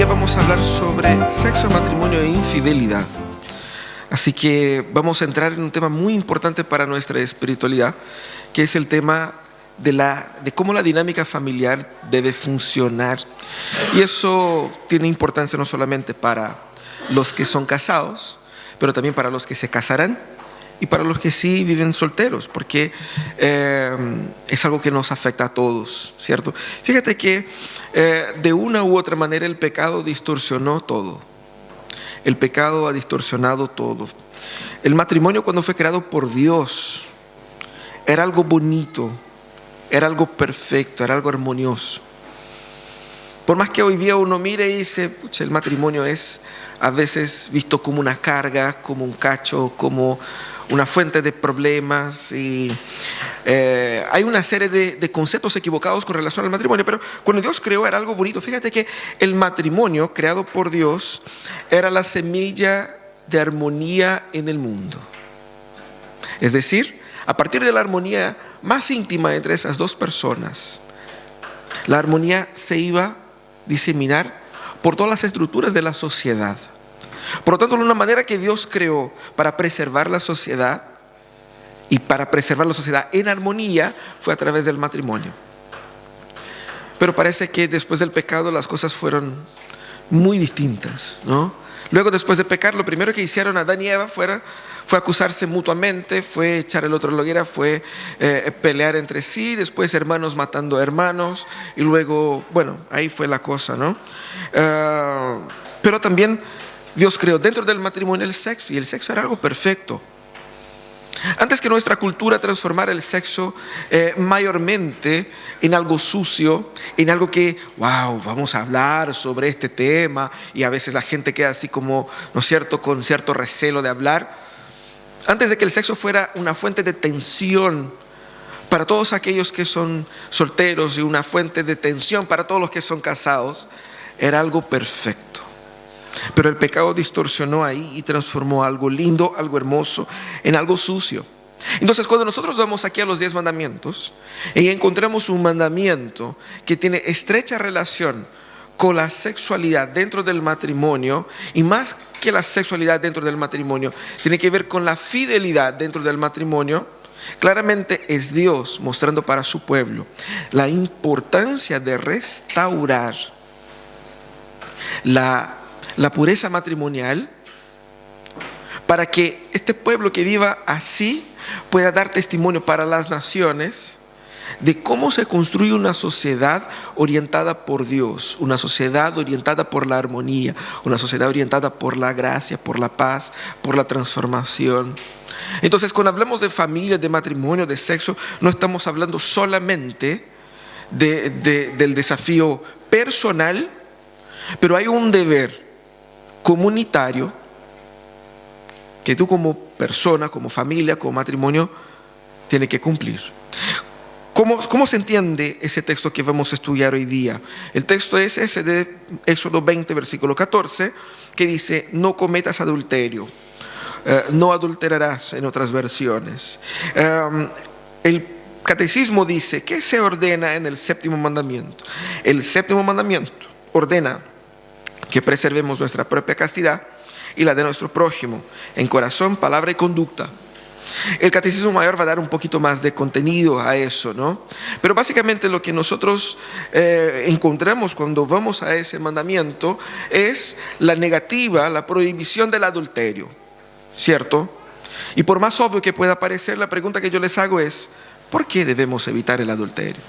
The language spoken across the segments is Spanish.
vamos a hablar sobre sexo, matrimonio e infidelidad. Así que vamos a entrar en un tema muy importante para nuestra espiritualidad, que es el tema de cómo la dinámica familiar debe funcionar. Y eso tiene importancia no solamente para los que son casados, pero también para los que se casarán y para los que sí viven solteros, porque es algo que nos afecta a todos, ¿cierto? Fíjate que de una u otra manera el pecado distorsionó todo. El pecado ha distorsionado todo. El matrimonio, cuando fue creado por Dios, era algo bonito, era algo perfecto, era algo armonioso. Por más que hoy día uno mire y dice, pucha, el matrimonio es a veces visto como una carga, como un cacho, como una fuente de problemas, y hay una serie de conceptos equivocados con relación al matrimonio. Pero cuando Dios creó era algo bonito. Fíjate que el matrimonio creado por Dios era la semilla de armonía en el mundo. Es decir, a partir de la armonía más íntima entre esas dos personas, la armonía se iba a diseminar por todas las estructuras de la sociedad. Por lo tanto, de una manera que Dios creó para preservar la sociedad, y para preservar la sociedad en armonía, fue a través del matrimonio. Pero parece que después del pecado las cosas fueron muy distintas, ¿no? Luego, después de pecar, lo primero que hicieron Adán y Eva fue acusarse mutuamente, fue echar el otro a la hoguera, fue pelear entre sí, después hermanos matando a hermanos, y luego, bueno, ahí fue la cosa, ¿no? Pero también Dios creó dentro del matrimonio el sexo, y el sexo era algo perfecto. Antes que nuestra cultura transformara el sexo mayormente en algo sucio, en algo que, wow, vamos a hablar sobre este tema, y a veces la gente queda así como, ¿no es cierto?, con cierto recelo de hablar. Antes de que el sexo fuera una fuente de tensión para todos aquellos que son solteros y una fuente de tensión para todos los que son casados, era algo perfecto. Pero el pecado distorsionó ahí y transformó algo lindo, algo hermoso, en algo sucio. Entonces, cuando nosotros vamos aquí a los 10 mandamientos y encontramos un mandamiento que tiene estrecha relación con la sexualidad dentro del matrimonio, y más que la sexualidad dentro del matrimonio, tiene que ver con la fidelidad dentro del matrimonio, claramente es Dios mostrando para su pueblo la importancia de restaurar la pureza matrimonial, para que este pueblo que viva así pueda dar testimonio para las naciones de cómo se construye una sociedad orientada por Dios, una sociedad orientada por la armonía, una sociedad orientada por la gracia, por la paz, por la transformación. Entonces, cuando hablamos de familia, de matrimonio, de sexo, no estamos hablando solamente del desafío personal, pero hay un deber comunitario que tú como persona, como familia, como matrimonio, tienes que cumplir. ¿Cómo se entiende ese texto que vamos a estudiar hoy día? El texto es ese de Éxodo 20, versículo 14, que dice: no cometas adulterio, no adulterarás, en otras versiones. El catecismo dice: ¿qué se ordena en el séptimo mandamiento? El séptimo mandamiento ordena que preservemos nuestra propia castidad y la de nuestro prójimo, en corazón, palabra y conducta. El Catecismo Mayor va a dar un poquito más de contenido a eso, ¿no? Pero básicamente lo que nosotros encontramos cuando vamos a ese mandamiento es la negativa, la prohibición del adulterio, ¿cierto? Y por más obvio que pueda parecer, la pregunta que yo les hago es: ¿por qué debemos evitar el adulterio?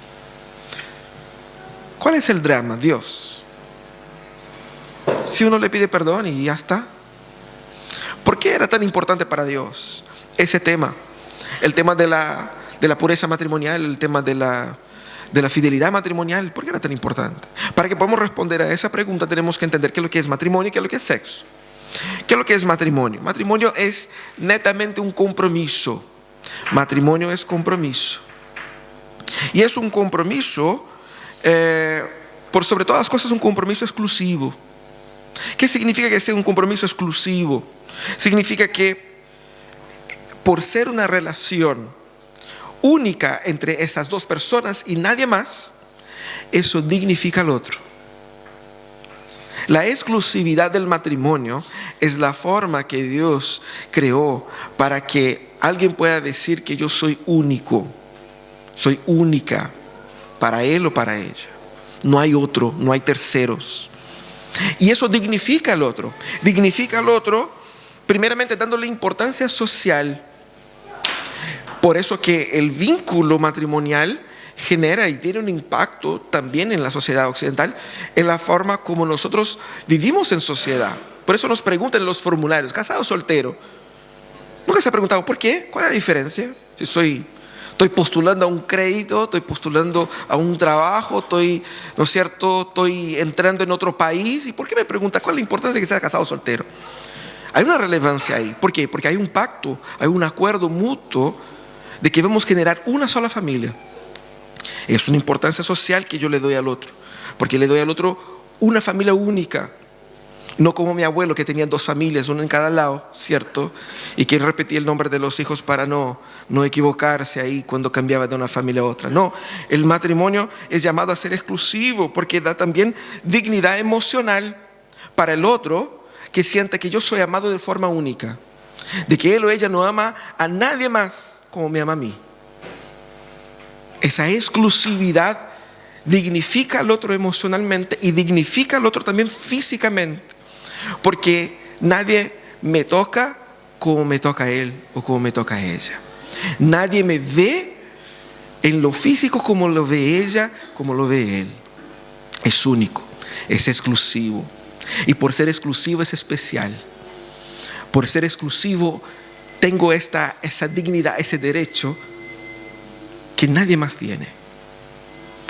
¿Cuál es el drama? Dios. Si uno le pide perdón y ya está. ¿Por qué era tan importante para Dios ese tema? El tema de la pureza matrimonial, el tema de la fidelidad matrimonial. ¿Por qué era tan importante? Para que podamos responder a esa pregunta tenemos que entender qué es lo que es matrimonio y qué es lo que es sexo. ¿Qué es lo que es matrimonio? Matrimonio es netamente un compromiso. Matrimonio es compromiso. Y es un compromiso, por sobre todas las cosas, un compromiso exclusivo. ¿Qué significa que sea un compromiso exclusivo? Significa que por ser una relación única entre esas dos personas y nadie más, eso dignifica al otro. La exclusividad del matrimonio es la forma que Dios creó para que alguien pueda decir que yo soy único, soy única para él o para ella. No hay otro, no hay terceros. Y eso dignifica al otro. Dignifica al otro primeramente dándole importancia social. Por eso que el vínculo matrimonial genera y tiene un impacto también en la sociedad occidental, en la forma como nosotros vivimos en sociedad. Por eso nos preguntan en los formularios, ¿casado o soltero? Nunca se ha preguntado, ¿por qué? ¿Cuál es la diferencia? Si estoy postulando a un crédito, estoy postulando a un trabajo, ¿no es cierto? Estoy entrando en otro país. ¿Y por qué me pregunta cuál es la importancia de que sea casado o soltero? Hay una relevancia ahí. ¿Por qué? Porque hay un pacto, hay un acuerdo mutuo de que debemos generar una sola familia. Es una importancia social que yo le doy al otro, porque le doy al otro una familia única, no como mi abuelo que tenía 2 familias, una en cada lado, ¿cierto? Y que repetía el nombre de los hijos para no equivocarse ahí cuando cambiaba de una familia a otra. No, el matrimonio es llamado a ser exclusivo porque da también dignidad emocional para el otro que sienta que yo soy amado de forma única, de que él o ella no ama a nadie más como me ama a mí. Esa exclusividad dignifica al otro emocionalmente y dignifica al otro también físicamente, porque nadie me toca como me toca a él o como me toca a ella. Nadie me ve en lo físico como lo ve ella, como lo ve él. Es único, es exclusivo. Y por ser exclusivo es especial. Por ser exclusivo tengo esa dignidad, ese derecho que nadie más tiene.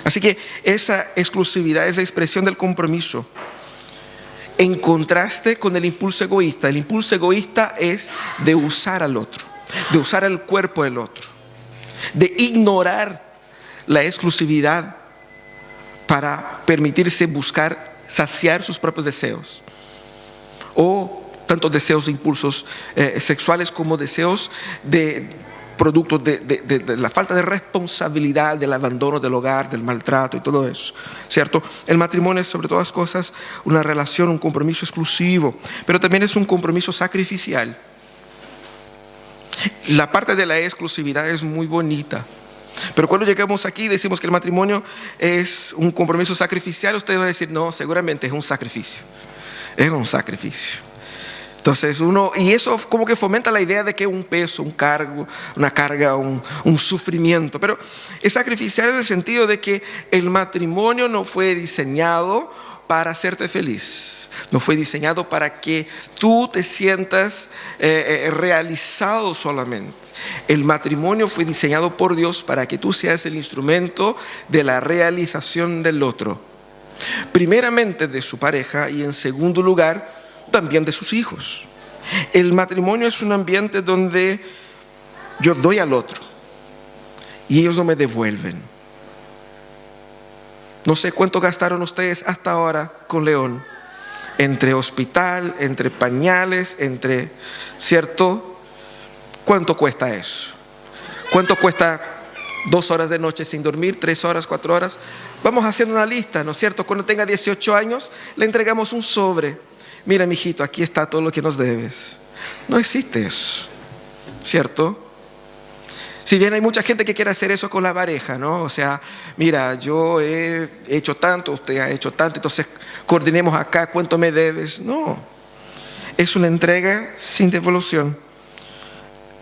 Así que esa exclusividad es la expresión del compromiso, en contraste con el impulso egoísta. El impulso egoísta es de usar al otro, de usar el cuerpo del otro, de ignorar la exclusividad para permitirse buscar saciar sus propios deseos, o tanto deseos e impulsos sexuales como deseos producto de la falta de responsabilidad, del abandono del hogar, del maltrato y todo eso, ¿cierto? El matrimonio es sobre todas las cosas una relación, un compromiso exclusivo, pero también es un compromiso sacrificial. La parte de la exclusividad es muy bonita, pero cuando llegamos aquí y decimos que el matrimonio es un compromiso sacrificial, ustedes van a decir, no, seguramente es un sacrificio. Es un sacrificio. Entonces y eso como que fomenta la idea de que es un peso, un cargo, una carga, un sufrimiento. Pero es sacrificial en el sentido de que el matrimonio no fue diseñado para hacerte feliz. No fue diseñado para que tú te sientas realizado solamente. El matrimonio fue diseñado por Dios para que tú seas el instrumento de la realización del otro. Primeramente de su pareja y en segundo lugar también de sus hijos. El matrimonio es un ambiente donde yo doy al otro y ellos no me devuelven. No sé cuánto gastaron ustedes hasta ahora con León, entre hospital, entre pañales, ¿cierto? ¿Cuánto cuesta eso? ¿Cuánto cuesta 2 horas de noche sin dormir, 3 horas, 4 horas? Vamos haciendo una lista, ¿no es cierto? Cuando tenga 18 años le entregamos un sobre. Mira, mijito, aquí está todo lo que nos debes. No existe eso, ¿cierto? Si bien hay mucha gente que quiere hacer eso con la pareja, ¿no? O sea, mira, yo he hecho tanto, usted ha hecho tanto, entonces coordinemos acá, ¿cuánto me debes? No, es una entrega sin devolución.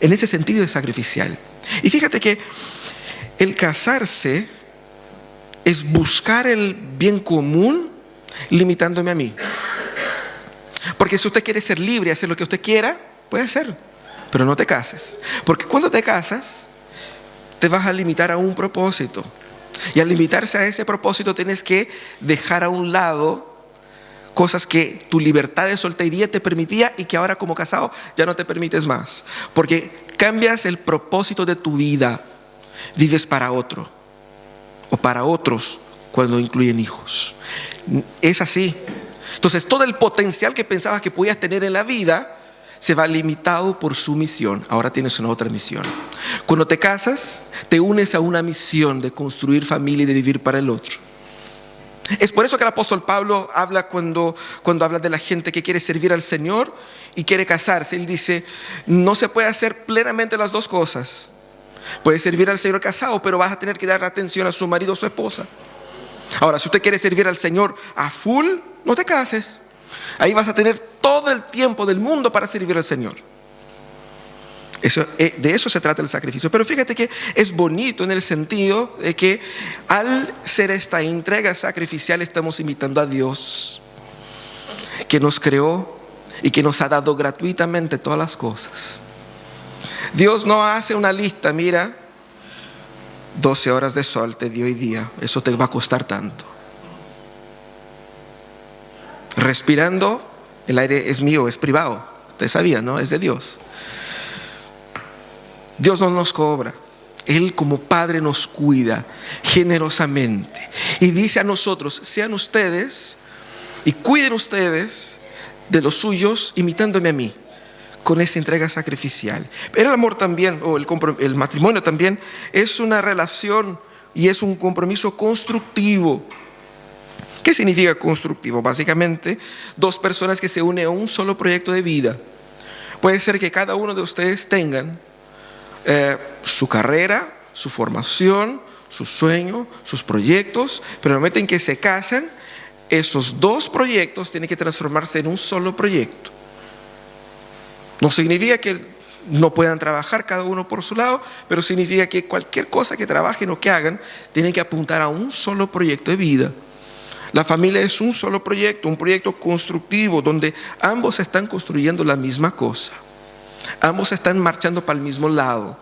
En ese sentido es sacrificial. Y fíjate que el casarse es buscar el bien común limitándome a mí. Porque si usted quiere ser libre y hacer lo que usted quiera, puede hacerlo, pero no te cases. Porque cuando te casas, te vas a limitar a un propósito. Y al limitarse a ese propósito, tienes que dejar a un lado cosas que tu libertad de soltería te permitía y que ahora como casado ya no te permites más. Porque cambias el propósito de tu vida. Vives para otro o para otros cuando incluyen hijos. Es así. Entonces todo el potencial que pensabas que podías tener en la vida se va limitado por su misión. Ahora tienes una otra misión. Cuando te casas, te unes a una misión de construir familia y de vivir para el otro. Es por eso que el apóstol Pablo habla cuando habla de la gente que quiere servir al Señor y quiere casarse. Él dice, no se puede hacer plenamente las dos cosas. Puedes servir al Señor casado, pero vas a tener que dar atención a su marido o su esposa. Ahora, si usted quiere servir al Señor a full, no te cases. Ahí vas a tener todo el tiempo del mundo para servir al Señor. De eso se trata el sacrificio. Pero fíjate que es bonito en el sentido de que al ser esta entrega sacrificial estamos imitando a Dios, que nos creó y que nos ha dado gratuitamente todas las cosas. Dios no hace una lista, mira, 12 horas de sol te dio hoy día, eso te va a costar tanto. Respirando, el aire es mío, es privado. Usted sabía, ¿no? Es de Dios. Dios no nos cobra. Él como Padre nos cuida generosamente. Y dice a nosotros, sean ustedes y cuiden ustedes de los suyos imitándome a mí, con esa entrega sacrificial. Pero el amor también, o el matrimonio también, es una relación y es un compromiso constructivo. ¿Qué significa constructivo? Básicamente, dos personas que se unen a un solo proyecto de vida. Puede ser que cada uno de ustedes tengan su carrera, su formación, su sueño, sus proyectos, pero en el momento en que se casan, estos dos proyectos tienen que transformarse en un solo proyecto. No significa que no puedan trabajar cada uno por su lado, pero significa que cualquier cosa que trabajen o que hagan, tienen que apuntar a un solo proyecto de vida. La familia es un solo proyecto, un proyecto constructivo, donde ambos están construyendo la misma cosa. Ambos están marchando para el mismo lado.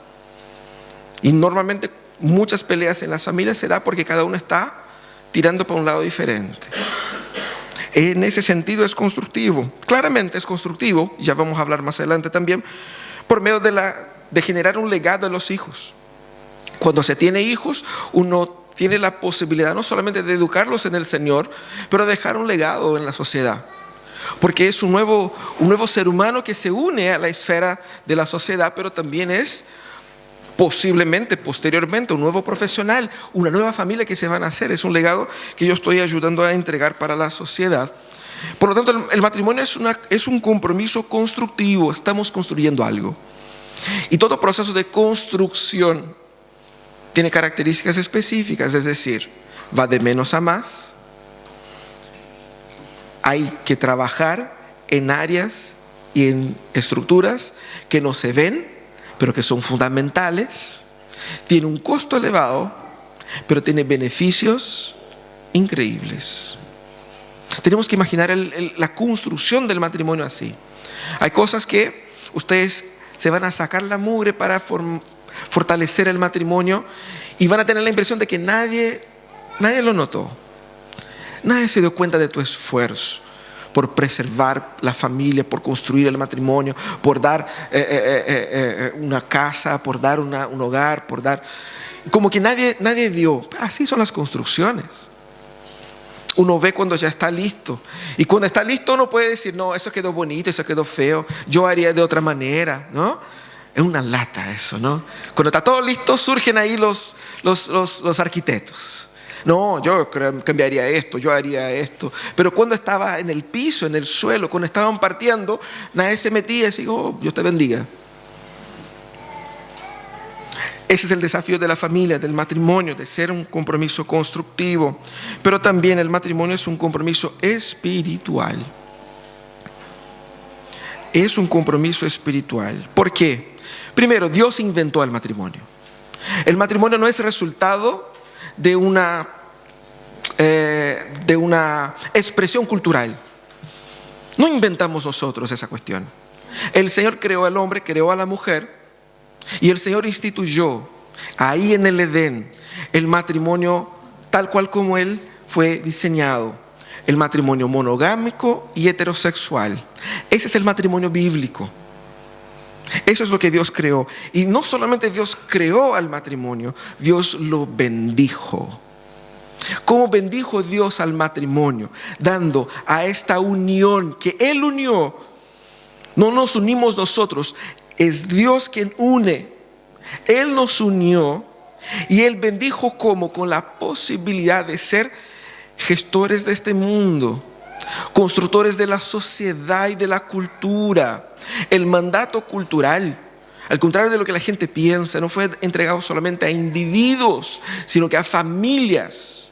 Y normalmente muchas peleas en las familias se da porque cada uno está tirando para un lado diferente. En ese sentido es constructivo. Claramente es constructivo, ya vamos a hablar más adelante también, por medio de generar un legado a los hijos. Cuando se tiene hijos, uno tiene la posibilidad no solamente de educarlos en el Señor, pero de dejar un legado en la sociedad. Porque es un nuevo ser humano que se une a la esfera de la sociedad, pero también es posiblemente, posteriormente, un nuevo profesional, una nueva familia que se van a hacer. Es un legado que yo estoy ayudando a entregar para la sociedad. Por lo tanto, el matrimonio es un compromiso constructivo. Estamos construyendo algo. Y todo proceso de construcción tiene características específicas, es decir, va de menos a más. Hay que trabajar en áreas y en estructuras que no se ven, pero que son fundamentales. Tiene un costo elevado, pero tiene beneficios increíbles. Tenemos que imaginar la construcción del matrimonio así. Hay cosas que ustedes se van a sacar la mugre para fortalecer el matrimonio y van a tener la impresión de que nadie lo notó. Nadie se dio cuenta de tu esfuerzo por preservar la familia, por construir el matrimonio, por dar una casa, por dar un hogar, por dar... Como que nadie vio. Así son las construcciones. Uno ve cuando ya está listo. Y cuando está listo uno puede decir, no, eso quedó bonito, eso quedó feo, yo haría de otra manera, ¿no? Es una lata eso, ¿no? Cuando está todo listo surgen ahí los arquitectos. No, yo cambiaría esto, yo haría esto. Pero cuando estaba en el piso, en el suelo, cuando estaban partiendo, nadie se metía y decía, oh, Dios te bendiga. Ese es el desafío de la familia, del matrimonio, de ser un compromiso constructivo. Pero también el matrimonio es un compromiso espiritual. Es un compromiso espiritual. ¿Por qué? Primero, Dios inventó el matrimonio. El matrimonio no es resultado de una expresión cultural. No inventamos nosotros esa cuestión. El Señor creó al hombre, creó a la mujer, y el Señor instituyó ahí en el Edén el matrimonio tal cual como Él fue diseñado. El matrimonio monogámico y heterosexual. Ese es el matrimonio bíblico. Eso es lo que Dios creó. Y no solamente Dios creó al matrimonio, Dios lo bendijo. ¿Cómo bendijo Dios al matrimonio? Dando a esta unión que Él unió. No nos unimos nosotros, es Dios quien une. Él nos unió y Él bendijo como con la posibilidad de ser gestores de este mundo, constructores de la sociedad y de la cultura. El mandato cultural, al contrario de lo que la gente piensa, no fue entregado solamente a individuos, sino que a familias.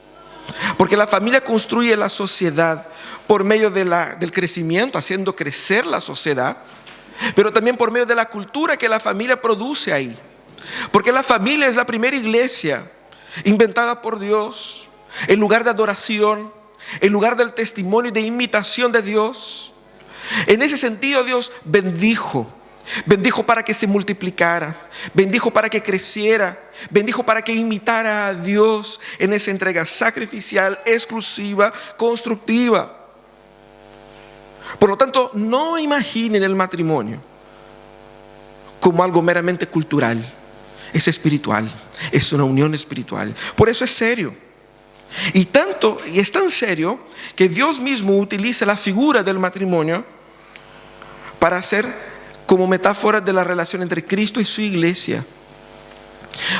Porque la familia construye la sociedad por medio del crecimiento, haciendo crecer la sociedad, pero también por medio de la cultura que la familia produce ahí. Porque la familia es la primera iglesia inventada por Dios, el lugar de adoración, el lugar del testimonio y de imitación de Dios. En ese sentido, Dios bendijo para que se multiplicara, bendijo para que creciera, bendijo para que imitara a Dios en esa entrega sacrificial, exclusiva, constructiva. Por lo tanto, no imaginen el matrimonio como algo meramente cultural. Es espiritual, es una unión espiritual. Por eso es serio. Y es tan serio que Dios mismo utiliza la figura del matrimonio para hacer como metáfora de la relación entre Cristo y su iglesia.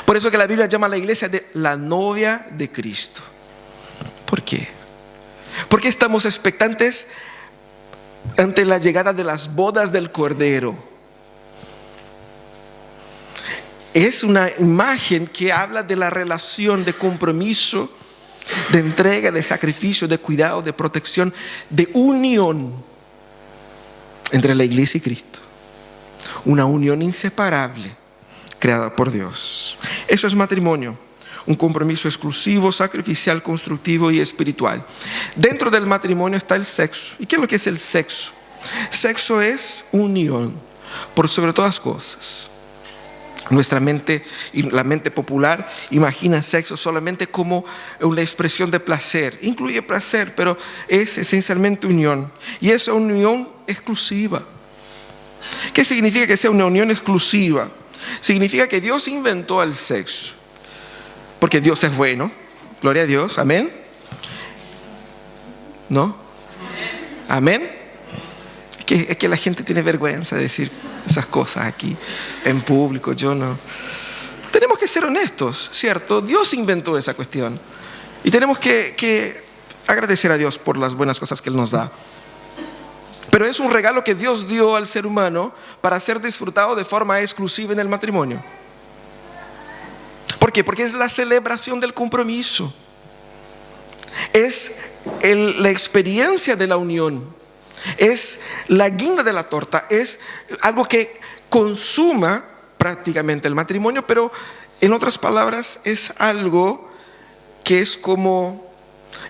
Por eso que la Biblia llama a la iglesia de la novia de Cristo. ¿Por qué? Porque estamos expectantes ante la llegada de las bodas del Cordero. Es una imagen que habla de la relación de compromiso, de entrega, de sacrificio, de cuidado, de protección, de unión entre la iglesia y Cristo. Una unión inseparable creada por Dios. Eso es matrimonio. Un compromiso exclusivo, sacrificial, constructivo y espiritual. Dentro del matrimonio está el sexo. ¿Y qué es lo que es el sexo? Sexo es unión, por sobre todas cosas. Nuestra mente y la mente popular imagina sexo solamente como una expresión de placer. Incluye placer, pero es esencialmente unión. Y es una unión exclusiva. ¿Qué significa que sea una unión exclusiva? Significa que Dios inventó el sexo. Porque Dios es bueno. Gloria a Dios. Amén. ¿No? Amén. Es que la gente tiene vergüenza de decir esas cosas aquí en público. Yo no. Tenemos que ser honestos, ¿cierto? Dios inventó esa cuestión. Y tenemos que agradecer a Dios por las buenas cosas que Él nos da. Pero es un regalo que Dios dio al ser humano para ser disfrutado de forma exclusiva en el matrimonio. ¿Por qué? Porque es la celebración del compromiso. Es la experiencia de la unión. Es la guinda de la torta. Es algo que consuma prácticamente el matrimonio, pero en otras palabras es algo que es como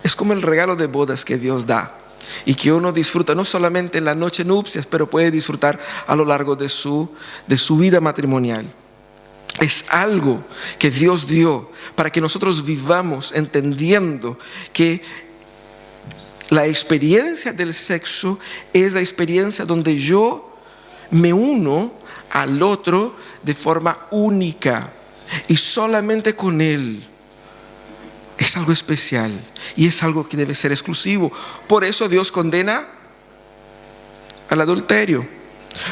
el regalo de bodas que Dios da y que uno disfruta no solamente en la noche nupcias, pero puede disfrutar a lo largo de su vida matrimonial. Es algo que Dios dio para que nosotros vivamos entendiendo que la experiencia del sexo es la experiencia donde yo me uno al otro de forma única y solamente con Él. Es algo especial y es algo que debe ser exclusivo. Por eso Dios condena al adulterio.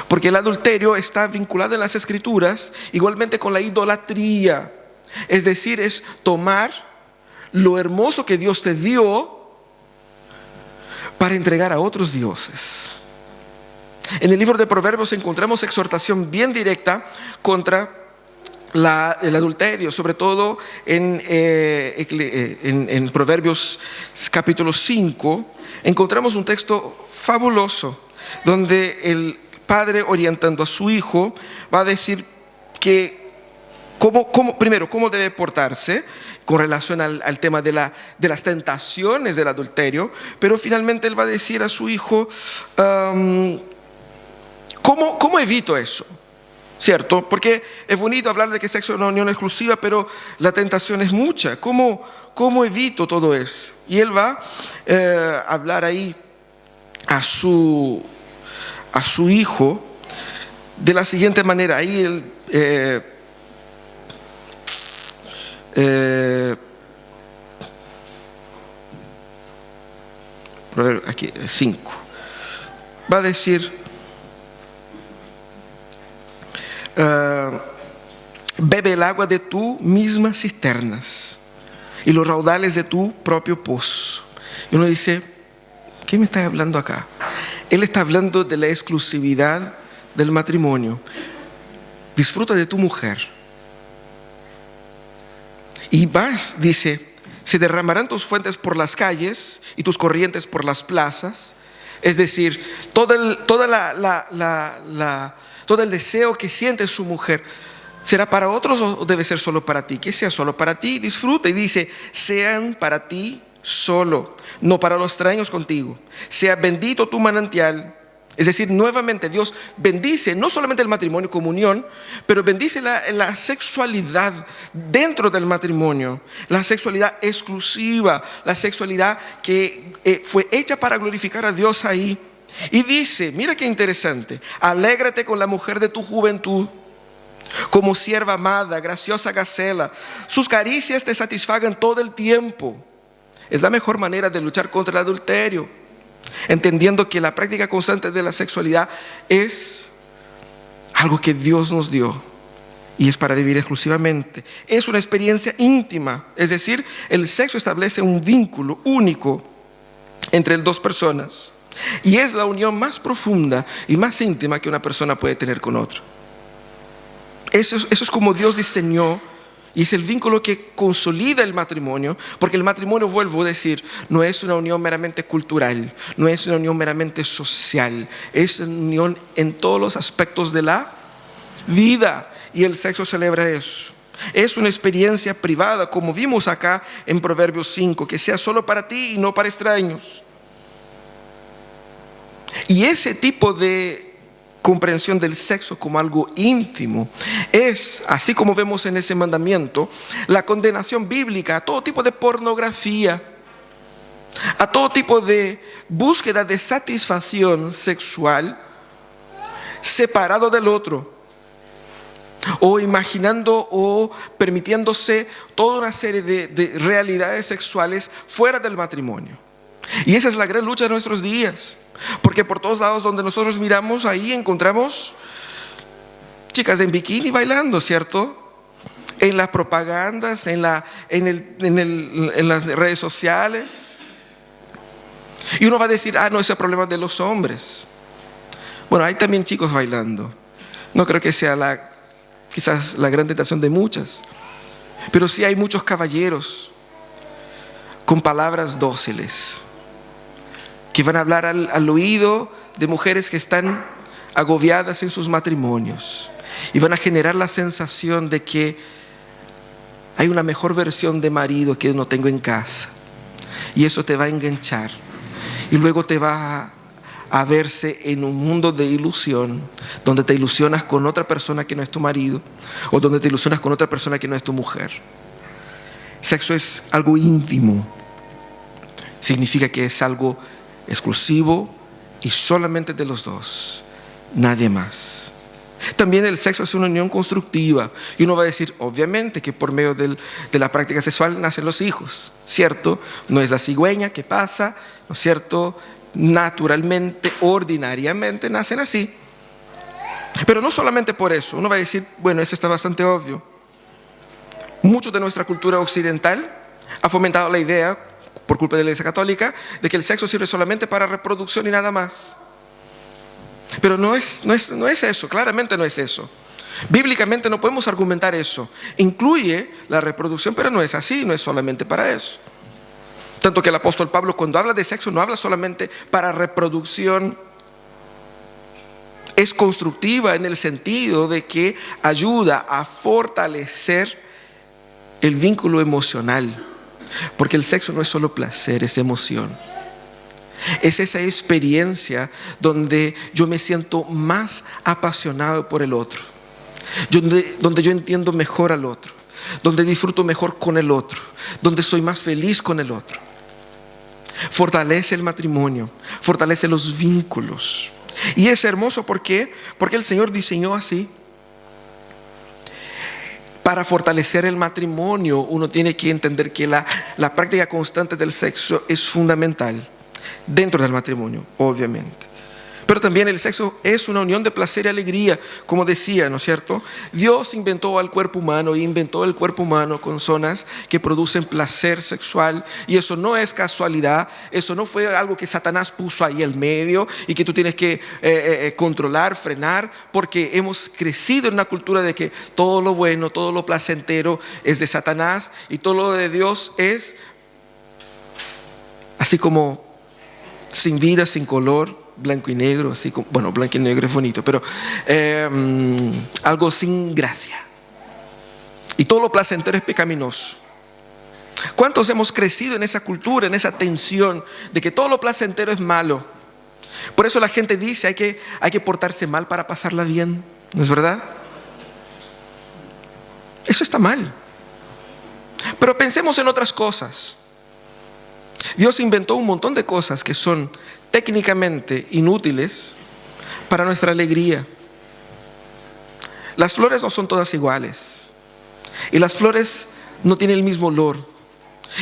Porque el adulterio está vinculado en las Escrituras igualmente con la idolatría. Es decir, es tomar lo hermoso que Dios te dio para entregar a otros dioses. En el libro de Proverbios encontramos exhortación bien directa contra el adulterio, sobre todo en Proverbios capítulo 5. Encontramos un texto fabuloso donde el padre, orientando a su hijo, va a decir que primero, cómo debe portarse con relación al tema de las tentaciones del adulterio, pero finalmente él va a decir a su hijo, ¿cómo evito eso? ¿Cierto? Porque es bonito hablar de que sexo es una unión exclusiva, pero la tentación es mucha. ¿Cómo evito todo eso? Y él va a hablar ahí a su hijo de la siguiente manera. Ahí él aquí 5 va a decir, bebe el agua de tu misma cisternas y los raudales de tu propio pozo. Y uno dice, ¿qué me está hablando acá? Él está hablando de la exclusividad del matrimonio. Disfruta de tu mujer. Y más, dice, se derramarán tus fuentes por las calles y tus corrientes por las plazas. Es decir, todo el deseo que siente su mujer, ¿será para otros o debe ser solo para ti? Que sea solo para ti, disfruta. Y dice, sean para ti solo, no para los extraños contigo. Sea bendito tu manantial. Es decir, nuevamente Dios bendice no solamente el matrimonio como unión, pero bendice la sexualidad dentro del matrimonio, la sexualidad exclusiva, la sexualidad que fue hecha para glorificar a Dios ahí. Y dice, mira qué interesante, alégrate con la mujer de tu juventud, como sierva amada, graciosa gacela, sus caricias te satisfagan todo el tiempo. Es la mejor manera de luchar contra el adulterio, entendiendo que la práctica constante de la sexualidad es algo que Dios nos dio y es para vivir exclusivamente. Es una experiencia íntima, es decir, el sexo establece un vínculo único entre dos personas y es la unión más profunda y más íntima que una persona puede tener con otra. Eso es como Dios diseñó. Y es el vínculo que consolida el matrimonio, porque el matrimonio, vuelvo a decir, no es una unión meramente cultural, no es una unión meramente social, es una unión en todos los aspectos de la vida, y el sexo celebra eso. Es una experiencia privada, como vimos acá en Proverbios 5, que sea solo para ti y no para extraños. Y ese tipo de comprensión del sexo como algo íntimo es, así como vemos en ese mandamiento, la condenación bíblica a todo tipo de pornografía, a todo tipo de búsqueda de satisfacción sexual separado del otro, o imaginando o permitiéndose toda una serie de realidades sexuales fuera del matrimonio. Y esa es la gran lucha de nuestros días, porque por todos lados donde nosotros miramos, ahí encontramos chicas en bikini bailando, ¿cierto? En las propagandas, en las redes sociales. Y uno va a decir, no, ese es el problema de los hombres. Bueno, hay también chicos bailando. No creo que sea quizás la gran tentación de muchas, pero sí hay muchos caballeros con palabras dóciles que van a hablar al oído de mujeres que están agobiadas en sus matrimonios y van a generar la sensación de que hay una mejor versión de marido que no tengo en casa, y eso te va a enganchar y luego te va a verse en un mundo de ilusión, donde te ilusionas con otra persona que no es tu marido, o donde te ilusionas con otra persona que no es tu mujer. Sexo es algo íntimo, significa que es algo exclusivo y solamente de los dos, nadie más. También el sexo es una unión constructiva, y uno va a decir, obviamente, que por medio de la práctica sexual nacen los hijos, ¿cierto? No es la cigüeña que pasa, ¿no es cierto? Naturalmente, ordinariamente nacen así. Pero no solamente por eso, uno va a decir, bueno, eso está bastante obvio. Mucho de nuestra cultura occidental ha fomentado la idea, por culpa de la Iglesia Católica, de que el sexo sirve solamente para reproducción y nada más. Pero no es eso, claramente no es eso. Bíblicamente no podemos argumentar eso. Incluye la reproducción, pero no es así, no es solamente para eso. Tanto que el apóstol Pablo, cuando habla de sexo, no habla solamente para reproducción. Es constructiva en el sentido de que ayuda a fortalecer el vínculo emocional. Porque el sexo no es solo placer, es emoción. Es esa experiencia donde yo me siento más apasionado por el otro, donde yo entiendo mejor al otro, donde disfruto mejor con el otro, donde soy más feliz con el otro. Fortalece el matrimonio, fortalece los vínculos. Y es hermoso, ¿por qué? Porque el Señor diseñó así. Para fortalecer el matrimonio, uno tiene que entender que la práctica constante del sexo es fundamental dentro del matrimonio, obviamente. Pero también el sexo es una unión de placer y alegría, como decía, ¿no es cierto? Dios inventó al cuerpo humano y inventó el cuerpo humano con zonas que producen placer sexual. Y eso no es casualidad, eso no fue algo que Satanás puso ahí al medio y que tú tienes que controlar, frenar, porque hemos crecido en una cultura de que todo lo bueno, todo lo placentero es de Satanás y todo lo de Dios es así como sin vida, sin color, blanco y negro, así como, bueno, blanco y negro es bonito, pero algo sin gracia. Y todo lo placentero es pecaminoso. ¿Cuántos hemos crecido en esa cultura, en esa tensión de que todo lo placentero es malo? Por eso la gente dice hay que portarse mal para pasarla bien, ¿no es verdad? Eso está mal. Pero pensemos en otras cosas. Dios inventó un montón de cosas que son técnicamente inútiles para nuestra alegría. Las flores no son todas iguales y las flores no tienen el mismo olor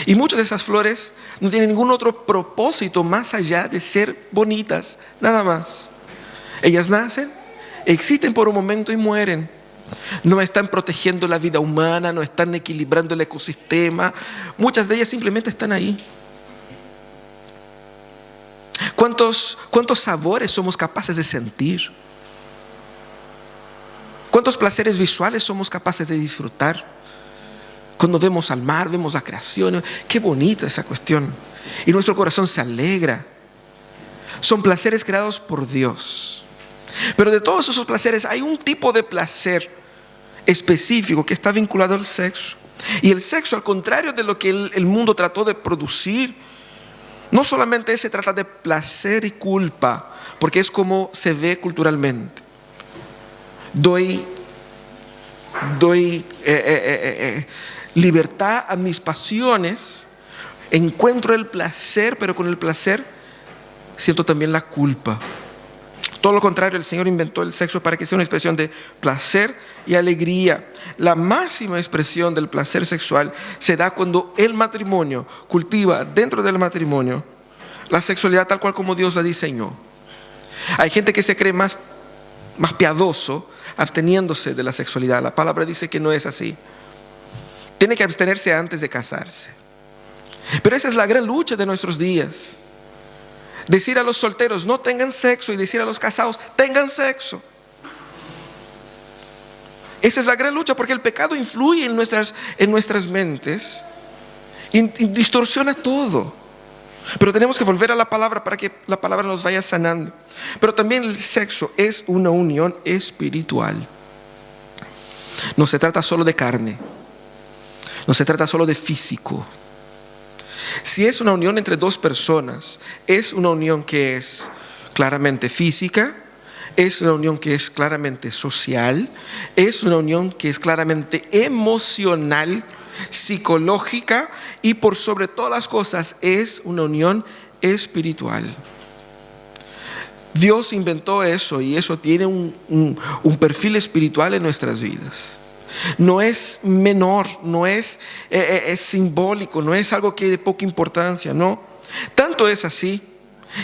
y muchas de esas flores no tienen ningún otro propósito más allá de ser bonitas, nada más. Ellas nacen, existen por un momento y mueren. No están protegiendo la vida humana, no están equilibrando el ecosistema. Muchas de ellas simplemente están ahí. ¿Cuántos sabores somos capaces de sentir? ¿Cuántos placeres visuales somos capaces de disfrutar? Cuando vemos al mar, vemos la creación, qué bonita esa cuestión. Y nuestro corazón se alegra. Son placeres creados por Dios. Pero de todos esos placeres hay un tipo de placer específico que está vinculado al sexo. Y el sexo, al contrario de lo que el mundo trató de producir, no solamente se trata de placer y culpa, porque es como se ve culturalmente. Doy libertad a mis pasiones, encuentro el placer, pero con el placer siento también la culpa. Todo lo contrario, el Señor inventó el sexo para que sea una expresión de placer y alegría. La máxima expresión del placer sexual se da cuando el matrimonio cultiva dentro del matrimonio la sexualidad tal cual como Dios la diseñó. Hay gente que se cree más piadoso absteniéndose de la sexualidad. La palabra dice que no es así. Tiene que abstenerse antes de casarse. Pero esa es la gran lucha de nuestros días. Decir a los solteros no tengan sexo y decir a los casados tengan sexo. Esa es la gran lucha porque el pecado influye en nuestras mentes y distorsiona todo. Pero tenemos que volver a la palabra para que la palabra nos vaya sanando. Pero también el sexo es una unión espiritual. No se trata solo de carne. No se trata solo de físico. Si es una unión entre dos personas, es una unión que es claramente física, es una unión que es claramente social, es una unión que es claramente emocional, psicológica y por sobre todas las cosas es una unión espiritual. Dios inventó eso y eso tiene un perfil espiritual en nuestras vidas. No es menor, no es simbólico, no es algo que de poca importancia, no. Tanto es así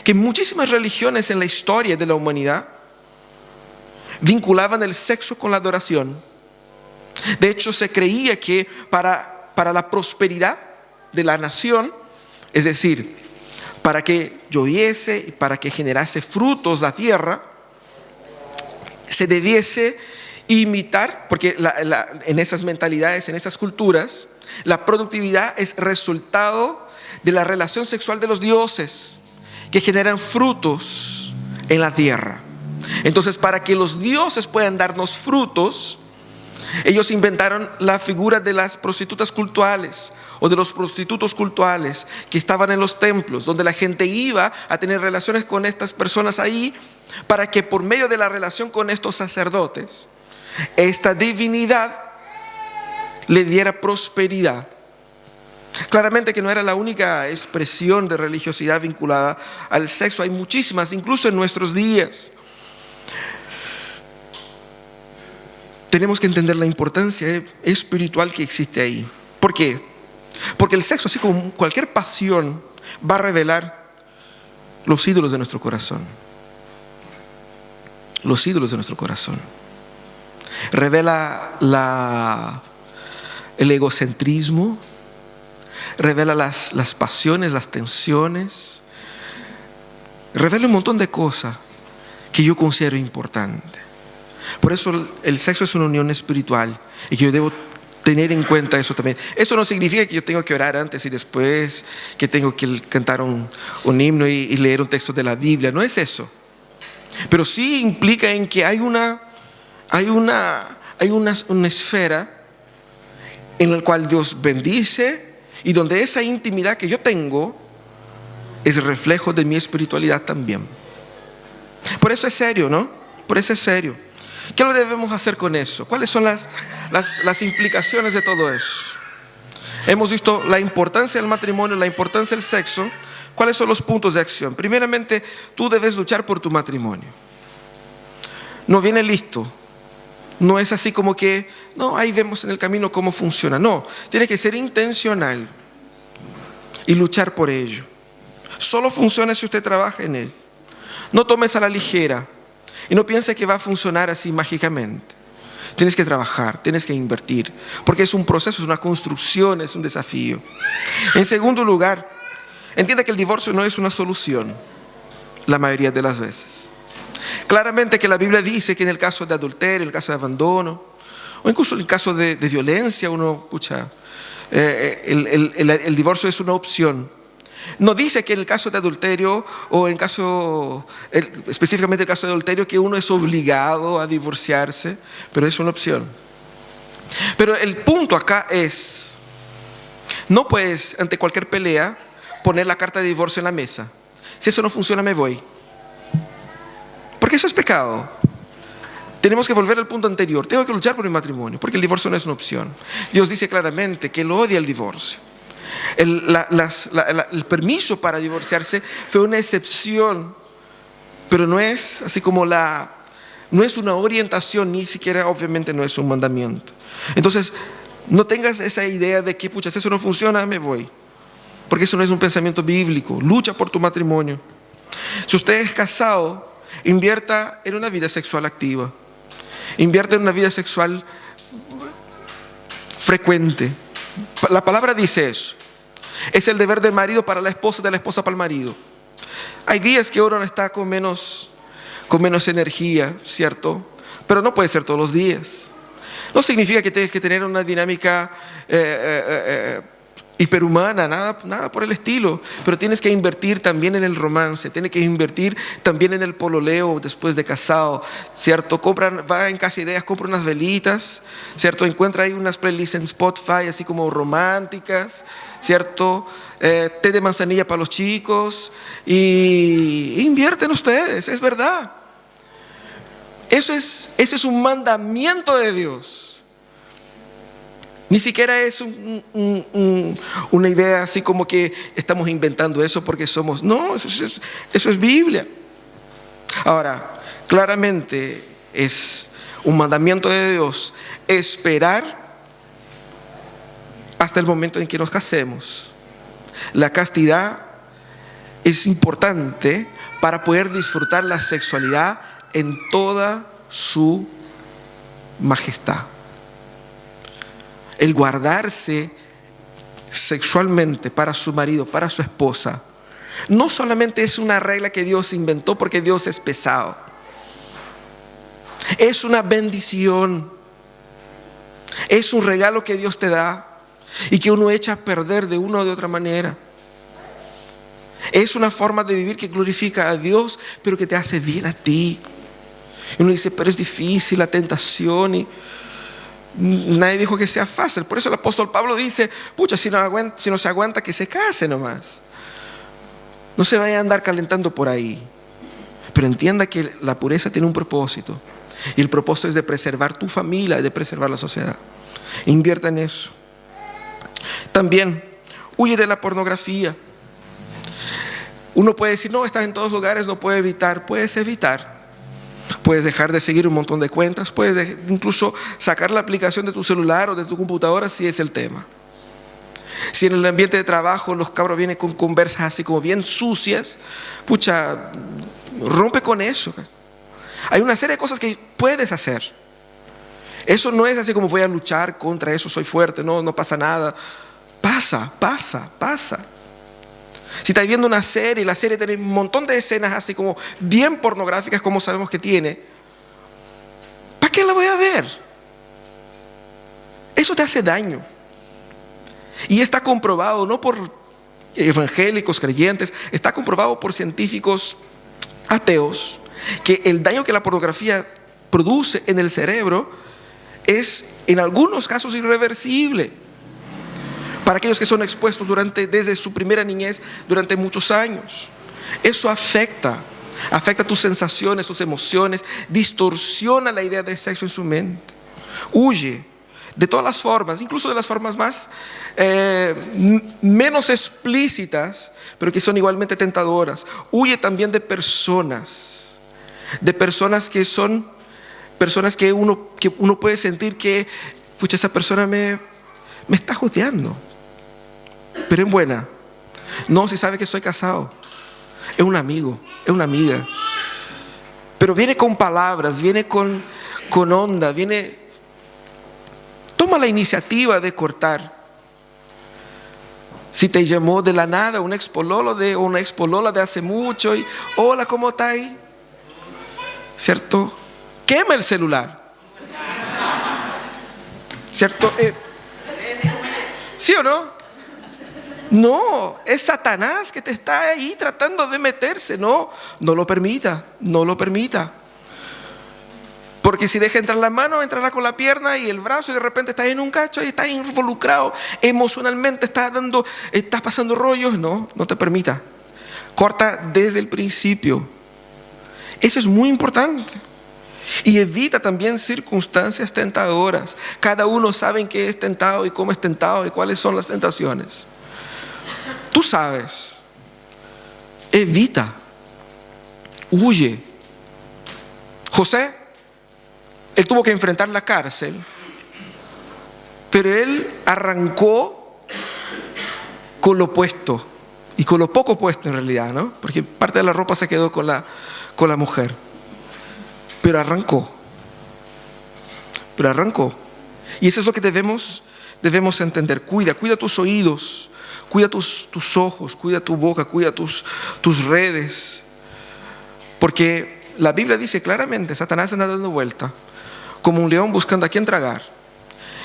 que muchísimas religiones en la historia de la humanidad vinculaban el sexo con la adoración. De hecho, se creía que para la prosperidad de la nación, es decir, para que lloviese y para que generase frutos la tierra, se debiese imitar, porque en esas mentalidades, en esas culturas, la productividad es resultado de la relación sexual de los dioses que generan frutos en la tierra. Entonces, para que los dioses puedan darnos frutos, ellos inventaron la figura de las prostitutas cultuales o de los prostitutos cultuales que estaban en los templos, donde la gente iba a tener relaciones con estas personas ahí, para que por medio de la relación con estos sacerdotes, esta divinidad le diera prosperidad. Claramente que no era la única expresión de religiosidad vinculada al sexo, hay muchísimas, incluso en nuestros días. Tenemos que entender la importancia espiritual que existe ahí. ¿Por qué? Porque el sexo, así como cualquier pasión, va a revelar los ídolos de nuestro corazón. los ídolos de nuestro corazón. Revela el egocentrismo, revela las pasiones, las tensiones, revela un montón de cosas que yo considero importantes. Por eso el sexo es una unión espiritual y que yo debo tener en cuenta eso también. Eso no significa que yo tengo que orar antes y después, que tengo que cantar un himno y leer un texto de la Biblia. No es eso. Pero sí implica en que hay una esfera en la cual Dios bendice y donde esa intimidad que yo tengo es reflejo de mi espiritualidad también. Por eso es serio, ¿no? Por eso es serio. ¿Qué lo debemos hacer con eso? ¿Cuáles son las implicaciones de todo eso? Hemos visto la importancia del matrimonio, la importancia del sexo. ¿Cuáles son los puntos de acción? Primeramente, tú debes luchar por tu matrimonio. No viene listo. No es así como que, no, ahí vemos en el camino cómo funciona. No, tiene que ser intencional y luchar por ello. Solo funciona si usted trabaja en él. No tomes a la ligera y no piense que va a funcionar así mágicamente. Tienes que trabajar, tienes que invertir, porque es un proceso, es una construcción, es un desafío. En segundo lugar, entienda que el divorcio no es una solución la mayoría de las veces. Claramente que la Biblia dice que en el caso de adulterio, en el caso de abandono, o incluso en el caso de violencia, el divorcio es una opción. No dice que en el caso de adulterio o en específicamente el caso de adulterio que uno es obligado a divorciarse, pero es una opción. Pero el punto acá es, no puedes ante cualquier pelea poner la carta de divorcio en la mesa. Si eso no funciona, me voy. Porque eso es pecado. Tenemos que volver al punto anterior. Tengo que luchar por mi matrimonio, porque el divorcio no es una opción. Dios dice claramente que Él odia el divorcio. El permiso para divorciarse fue una excepción, pero no es así como no es una orientación, ni siquiera obviamente no es un mandamiento. Entonces, no tengas esa idea de que, si eso no funciona, me voy. Porque eso no es un pensamiento bíblico. Lucha por tu matrimonio. Si usted es casado, invierta en una vida sexual activa. Invierta en una vida sexual frecuente. La palabra dice eso. Es el deber del marido para la esposa, de la esposa para el marido. Hay días que uno está con menos energía, ¿cierto? Pero no puede ser todos los días. No significa que tienes que tener una dinámica hiperhumana, nada por el estilo. Pero tienes que invertir también en el romance, tienes que invertir también en el pololeo después de casado, ¿cierto? Va en Casa Ideas, compra unas velitas, ¿cierto? Encuentra ahí unas playlists en Spotify, así como románticas, ¿cierto? Té de manzanilla para los chicos y invierten ustedes, es verdad. Ese es un mandamiento de Dios. Ni siquiera es una idea así como que estamos inventando eso porque somos. No, eso es Biblia. Ahora, claramente es un mandamiento de Dios esperar hasta el momento en que nos casemos. La castidad es importante para poder disfrutar la sexualidad en toda su majestad. El guardarse sexualmente para su marido, para su esposa, no solamente es una regla que Dios inventó porque Dios es pesado. Es una bendición. Es un regalo que Dios te da y que uno echa a perder de una o de otra manera. Es una forma de vivir que glorifica a Dios, pero que te hace bien a ti. Y uno dice, pero es difícil la tentación y nadie dijo que sea fácil. Por eso el apóstol Pablo dice, si no se aguanta, que se case nomás. No se vaya a andar calentando por ahí. Pero entienda que la pureza tiene un propósito. Y el propósito es de preservar tu familia, de preservar la sociedad. Invierta en eso. También, huye de la pornografía. Uno puede decir, no, estás en todos lugares, no puedes evitar. Puedes evitar. Puedes dejar de seguir un montón de cuentas. Puedes incluso sacar la aplicación de tu celular o de tu computadora si es el tema. Si en el ambiente de trabajo los cabros vienen con conversas así como bien sucias, rompe con eso. Hay una serie de cosas que puedes hacer. Eso no es así como voy a luchar contra eso, soy fuerte, no pasa nada. Pasa. Si estás viendo una serie y la serie tiene un montón de escenas así como bien pornográficas, como sabemos que tiene, ¿para qué la voy a ver? Eso te hace daño. Y está comprobado, no por evangélicos, creyentes, está comprobado por científicos ateos, que el daño que la pornografía produce en el cerebro es en algunos casos irreversible. Para aquellos que son expuestos desde su primera niñez, durante muchos años. Eso afecta tus sensaciones, tus emociones, distorsiona la idea de sexo en su mente. Huye de todas las formas, incluso de las formas más menos explícitas, pero que son igualmente tentadoras. Huye también de personas que son personas que uno puede sentir que, pucha, esa persona me está juzgando, pero en buena. No, si sabe que soy casado, es un amigo, es una amiga, pero viene con palabras, viene con onda, toma la iniciativa de cortar. Si te llamó de la nada un expololo o una expolola de hace mucho y hola, ¿cómo está ahí? ¿Cierto? Quema el celular. ¿Cierto? ¿Sí o no? No, es Satanás que te está ahí tratando de meterse. No lo permita. Porque si deja entrar la mano, entrará con la pierna y el brazo, y de repente estás en un cacho y estás involucrado emocionalmente, estás pasando rollos. No te permita. Corta desde el principio. Eso es muy importante. Y evita también circunstancias tentadoras. Cada uno sabe en qué es tentado y cómo es tentado y cuáles son las tentaciones. Tú sabes. Evita. Huye. José, él tuvo que enfrentar la cárcel, pero él arrancó con lo puesto y con lo poco puesto en realidad, ¿no? Porque parte de la ropa se quedó con la mujer. Pero arrancó. Y eso es lo que debemos entender. Cuida tus oídos, cuida tus ojos, cuida tu boca, cuida tus redes. Porque la Biblia dice claramente, Satanás anda dando vuelta como un león buscando a quien tragar.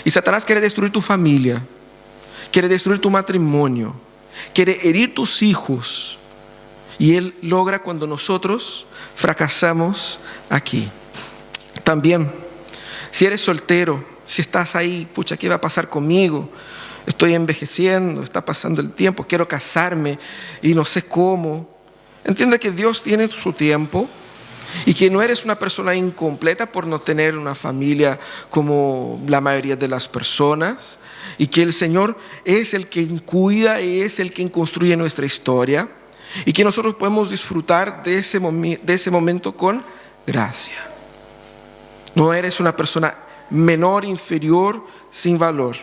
Y Satanás quiere destruir tu familia, quiere destruir tu matrimonio, quiere herir tus hijos. Y él logra cuando nosotros fracasamos aquí. También, si eres soltero, si estás ahí, pucha, ¿qué va a pasar conmigo? Estoy envejeciendo, está pasando el tiempo, quiero casarme y no sé cómo. Entiende que Dios tiene su tiempo y que no eres una persona incompleta por no tener una familia como la mayoría de las personas, y que el Señor es el que cuida y es el que construye nuestra historia, y que nosotros podemos disfrutar de ese momento con gracia. No eres una persona menor, inferior, sin valor.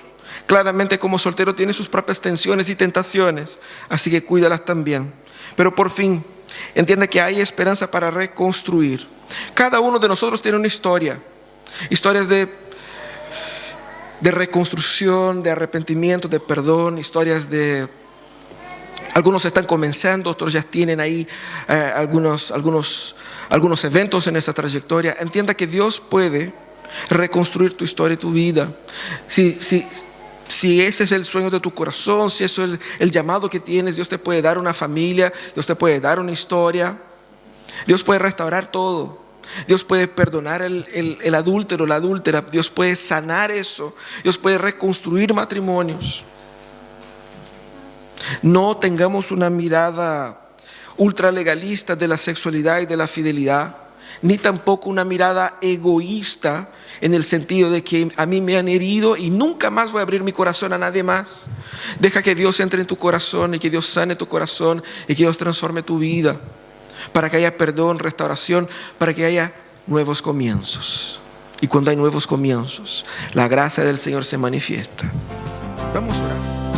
Claramente, como soltero tiene sus propias tensiones y tentaciones, así que cuídalas también. Pero por fin, entiende que hay esperanza para reconstruir. Cada uno de nosotros tiene una historia. Historias de reconstrucción, de arrepentimiento, de perdón. Historias de... Algunos están comenzando, otros ya tienen ahí algunos eventos en esta trayectoria. Entienda que Dios puede reconstruir tu historia y tu vida. Si ese es el sueño de tu corazón, si eso es el llamado que tienes, Dios te puede dar una familia, Dios te puede dar una historia, Dios puede restaurar todo, Dios puede perdonar el adúltero, la adúltera, Dios puede sanar eso, Dios puede reconstruir matrimonios. No tengamos una mirada ultralegalista de la sexualidad y de la fidelidad, ni tampoco una mirada egoísta en el sentido de que a mí me han herido y nunca más voy a abrir mi corazón a nadie más. Deja que Dios entre en tu corazón y que Dios sane tu corazón y que Dios transforme tu vida, para que haya perdón, restauración, para que haya nuevos comienzos. Y cuando hay nuevos comienzos, la gracia del Señor se manifiesta. Vamos a orar.